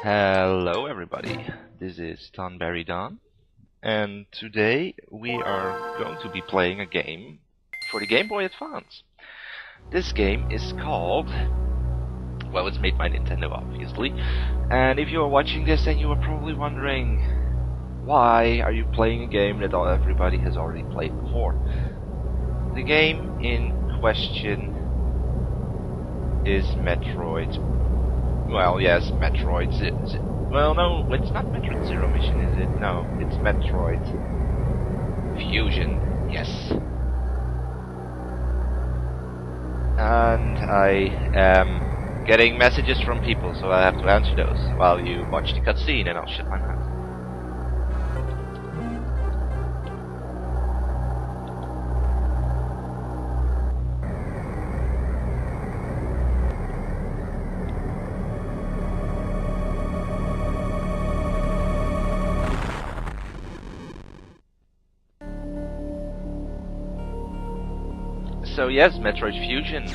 Hello everybody, this is Tonberry Don, and today we are going to be playing a game for the Game Boy Advance. This game is called, well, it's made by Nintendo obviously, and if you are watching this then you are probably wondering, why are you playing a game that everybody has already played before? The game in question is Metroid. Well, yes, Metroid. Well, no, it's not Metroid Zero Mission, is it? No, it's Metroid Fusion. Yes. And I am getting messages from people, so I have to answer those while you watch the cutscene, and I'll shut my mouth. So yes, Metroid Fusion.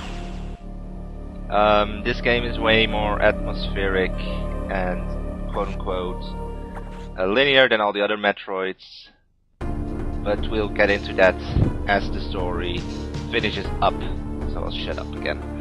This game is way more atmospheric and quote-unquote linear than all the other Metroids, but we'll get into that as the story finishes up, so I'll shut up again.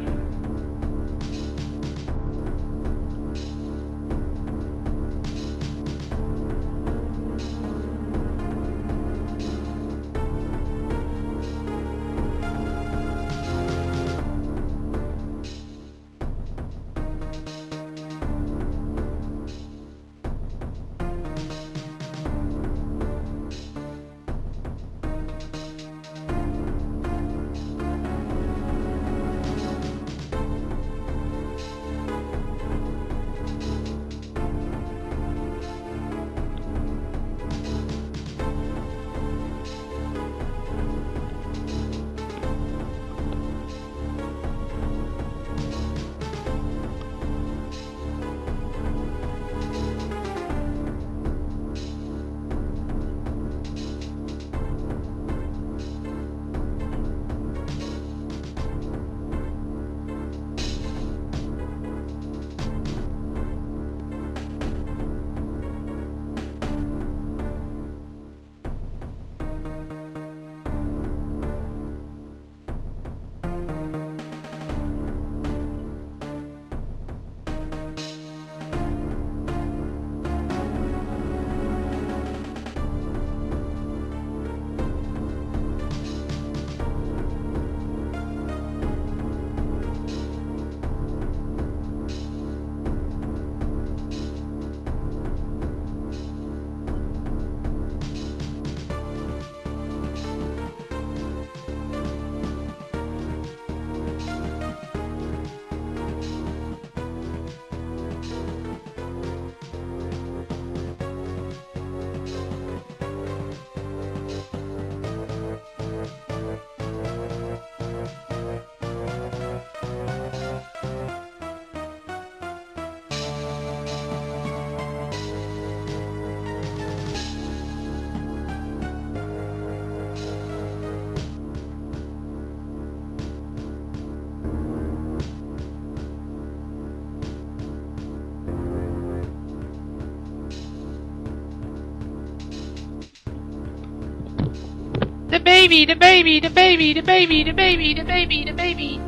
The baby, the baby, the baby, the baby, the baby, the baby, the baby.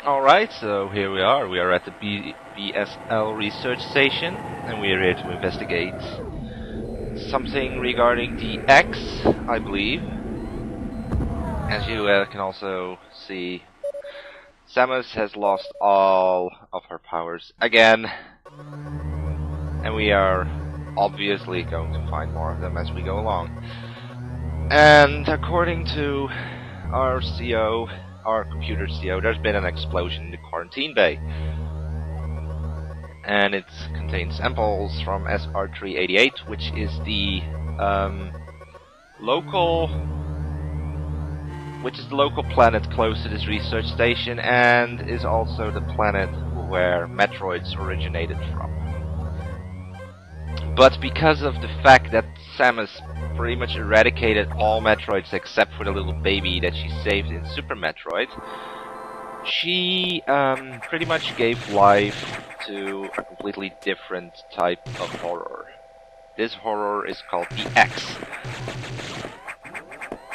Alright, so here we are. We are at the BSL-Research station, and we are here to investigate something regarding the X, I believe. As you can also see, Samus has lost all of her powers again. And we are obviously going to find more of them as we go along. And according to our CO, our computer CO, there's been an explosion in the quarantine bay. And it contains samples from SR388, which is the local planet close to this research station, and is also the planet where Metroids originated from. But because of the fact that Samus pretty much eradicated all Metroids except for the little baby that she saved in Super Metroid, she pretty much gave life to a completely different type of horror. This horror is called the X.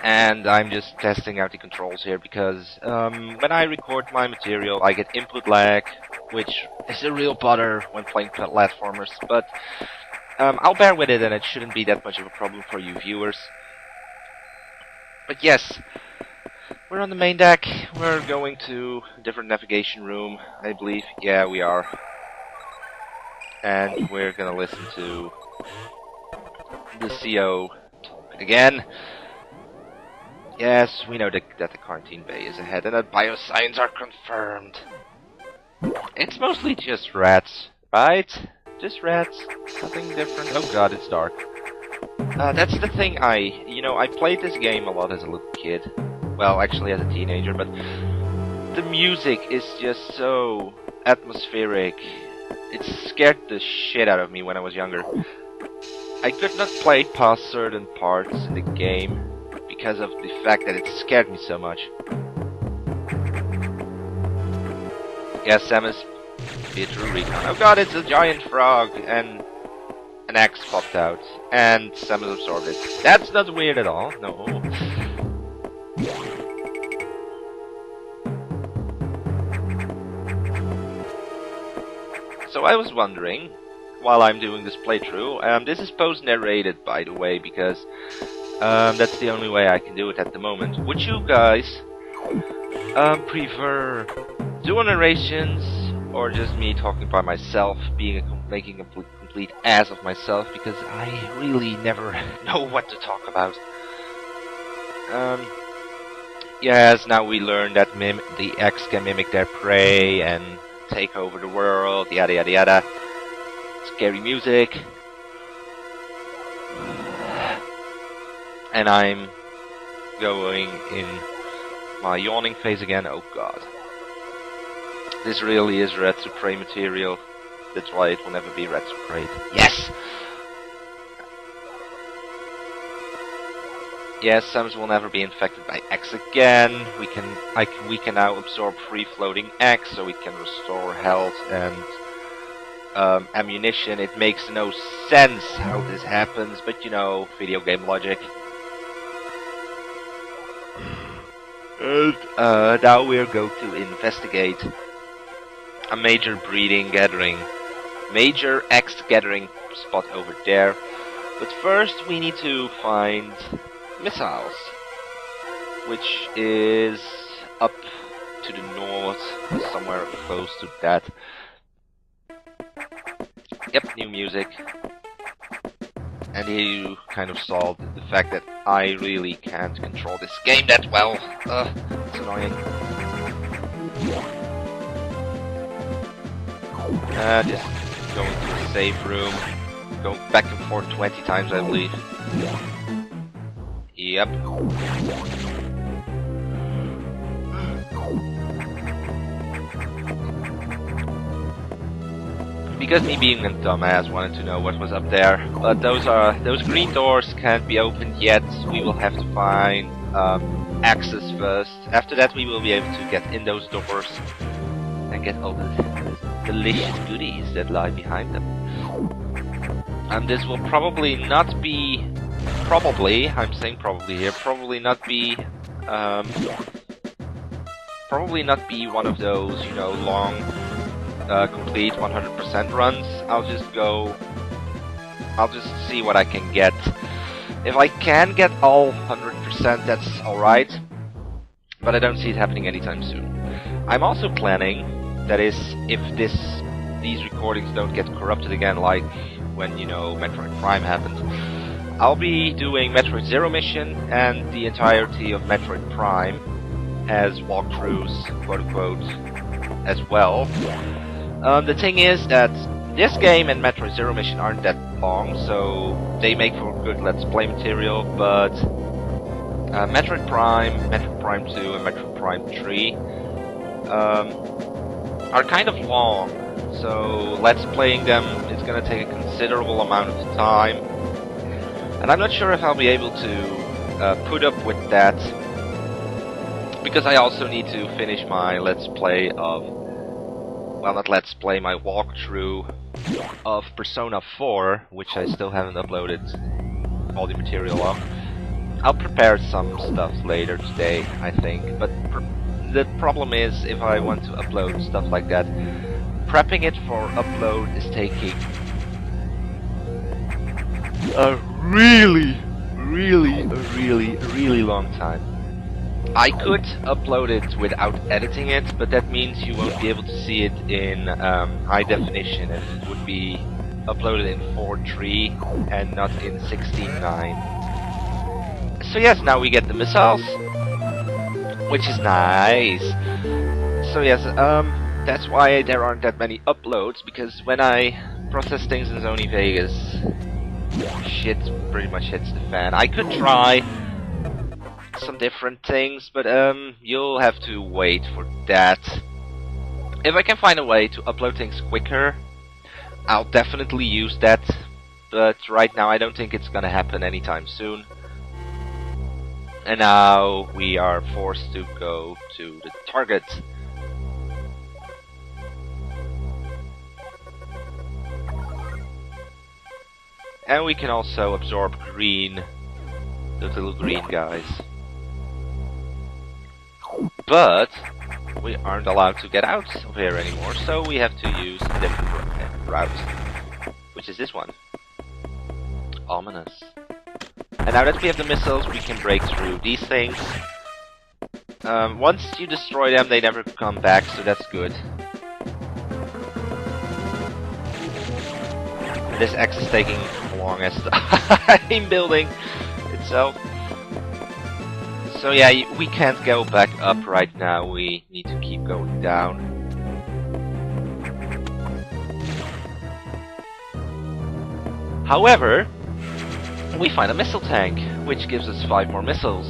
And I'm just testing out the controls here because when I record my material I get input lag, which is a real bother when playing platformers, but I'll bear with it and it shouldn't be that much of a problem for you viewers. But yes, we're on the main deck. We're going to a different navigation room, I believe. Yeah, we are. And we're gonna listen to the CO talk again. Yes, we know that the quarantine bay is ahead and that biosigns are confirmed. It's mostly just rats, right? Just rats, nothing different. Oh god, it's dark. That's the thing I played this game a lot as a little kid. Well, actually as a teenager, but the music is just so atmospheric. It scared the shit out of me when I was younger. I could not play past certain parts in the game because of the fact that it scared me so much. Yes, Samus, be a true recon. Oh god, it's a giant frog, and an axe popped out, and Samus absorbed it. That's not weird at all, no. So I was wondering, while I'm doing this playthrough, this is post-narrated by the way, because that's the only way I can do it at the moment. Would you guys prefer dual narrations, or just me talking by myself, making a complete ass of myself, because I really never know what to talk about. Yes, now we learn that the X can mimic their prey and take over the world, yada yada yada. Scary music. And I'm going in my yawning phase again. Oh god. This really is Red to Prey material. That's why it will never be Red to Prey. Yes! Yes, Samus will never be infected by X again. We can now absorb free-floating X, so we can restore health and ammunition. It makes no sense how this happens, but you know, video game logic. And now we're going to investigate a major breeding gathering, major X gathering spot over there. But first we need to find missiles, which is up to the north, somewhere close to that. Yep, new music. And here you kind of solved the fact that I really can't control this game that well. It's annoying. Just going to a safe room. Going back and forth 20 times, I believe. Yep. Because me being a dumbass wanted to know what was up there, but those green doors can't be opened yet. We will have to find access first. After that, we will be able to get in those doors and get all the delicious goodies that lie behind them. And this will probably not be, I'm saying probably here, probably not be probably not be one of those, you know, long, complete 100% runs. I'll just see what I can get. If I can get all 100%, that's alright, but I don't see it happening anytime soon. I'm also planning, that is, if these recordings don't get corrupted again, like when, you know, Metroid Prime happened, I'll be doing Metroid Zero Mission and the entirety of Metroid Prime as walkthroughs, quote-unquote, as well. The thing is that this game and Metroid Zero Mission aren't that long, so they make for good Let's Play material, but Metroid Prime, Metroid Prime 2, and Metroid Prime 3 are kind of long, so Let's Playing them is gonna take a considerable amount of time, and I'm not sure if I'll be able to put up with that, because I also need to finish my Let's Play of, well, not Let's Play, my walkthrough of Persona 4, which I still haven't uploaded all the material of. I'll prepare some stuff later today, I think, but the problem is, if I want to upload stuff like that, prepping it for upload is taking a really long time. I could upload it without editing it, but that means you won't be able to see it in high definition. It would be uploaded in 4.3 and not in 16.9. So yes, now we get the missiles, which is nice. So yes, that's why there aren't that many uploads, because when I process things in Sony Vegas, shit pretty much hits the fan. I could try some different things, but you'll have to wait for that. If I can find a way to upload things quicker, I'll definitely use that, but right now I don't think it's gonna happen anytime soon. And now we are forced to go to the target. And we can also absorb green, the little green guys. But we aren't allowed to get out of here anymore, so we have to use a different route, which is this one. Ominous. And now that we have the missiles, we can break through these things. Once you destroy them, they never come back, so that's good. This X is taking long as time building itself. So yeah, we can't go back up right now, we need to keep going down. However, we find a missile tank, which gives us 5 more missiles.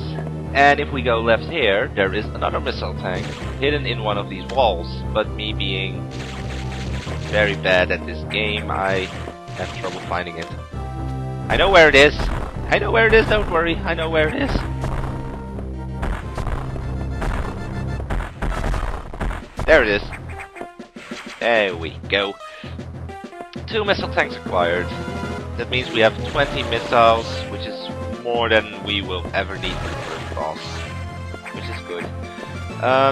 And if we go left here, there is another missile tank, hidden in one of these walls. But me being very bad at this game, I have trouble finding it. I know where it is! I know where it is, don't worry, I know where it is. There it is. There we go. 2 missile tanks acquired. That means we have 20 missiles, which is more than we will ever need for the first boss, which is good.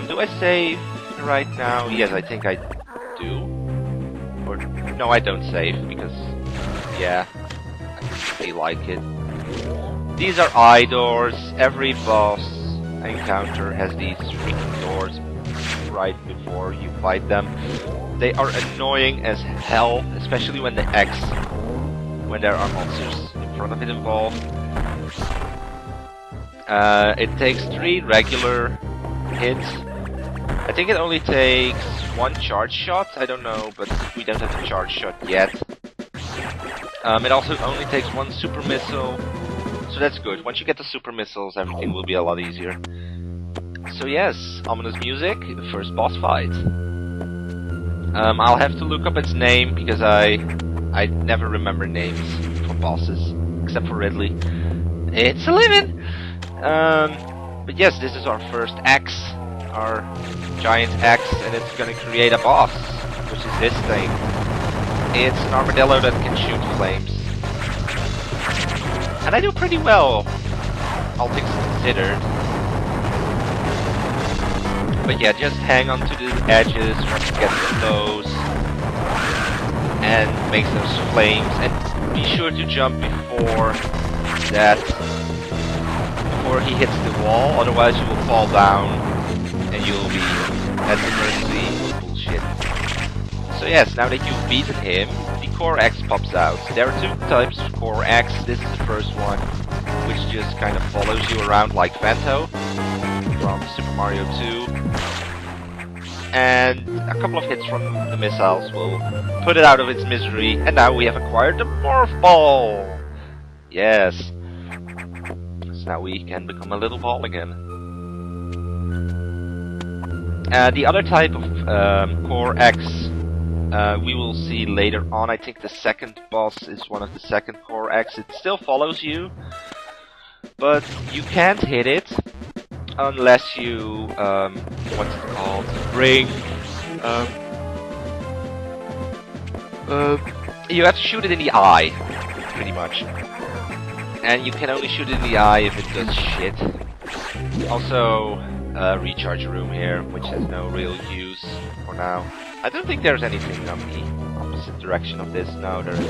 Do I save right now? Yes, I think I do. Or no, I don't save because, yeah, I like it. These are eye doors. Every boss encounter has these freaking doors right before you fight them. They are annoying as hell, especially when the X. When there are monsters in front of it involved. It takes 3 regular hits. I think it only takes 1 charge shot, I don't know, but we don't have the charge shot yet. It also only takes 1 super missile, so that's good. Once you get the super missiles, everything will be a lot easier. So yes, ominous music, the first boss fight. I'll have to look up its name, because I never remember names for bosses, except for Ridley. It's a living! But yes, this is our first axe, our giant axe, and it's gonna create a boss, which is this thing. It's an armadillo that can shoot flames. And I do pretty well, all things considered. But yeah, just hang on to the edges once it gets close and makes those flames, and be sure to jump before he hits the wall, otherwise you will fall down and you'll be at the mercy of bullshit. So yes, now that you've beaten him, the Core X pops out. There are two types of Core X. This is the first one, which just kind of follows you around like Vanto from Super Mario 2. And a couple of hits from the missiles will put it out of its misery, and now we have acquired the Morph Ball! Yes. So now we can become a little ball again. The other type of Core X we will see later on. I think the second boss is one of the second Core X. It still follows you, but you can't hit it unless you, what's it called? Bring, you have to shoot it in the eye, pretty much. And you can only shoot it in the eye if it does shit. Also, recharge room here, which has no real use for now. I don't think there's anything on the opposite direction of this. No, there isn't.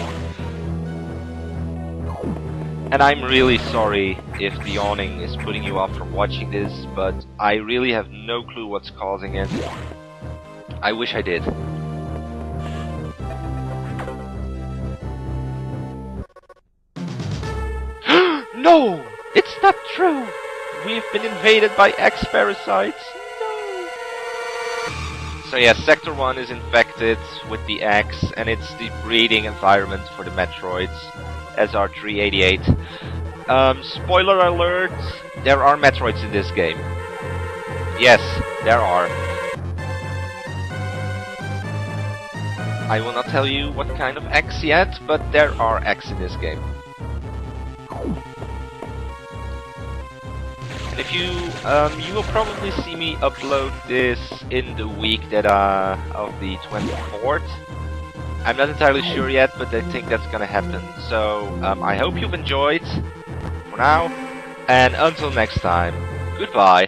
And I'm really sorry if the awning is putting you off from watching this, but I really have no clue what's causing it. I wish I did. No! It's not true! We've been invaded by X-parasites! No! So yeah, Sector 1 is infected with the X, and it's the breeding environment for the Metroids. SR388. Spoiler alert, there are Metroids in this game. Yes, there are. I will not tell you what kind of X yet, but there are X in this game. And if you, you will probably see me upload this in the week that, of the 24th. I'm not entirely sure yet, but I think that's gonna happen. So, I hope you've enjoyed, for now, and until next time, goodbye.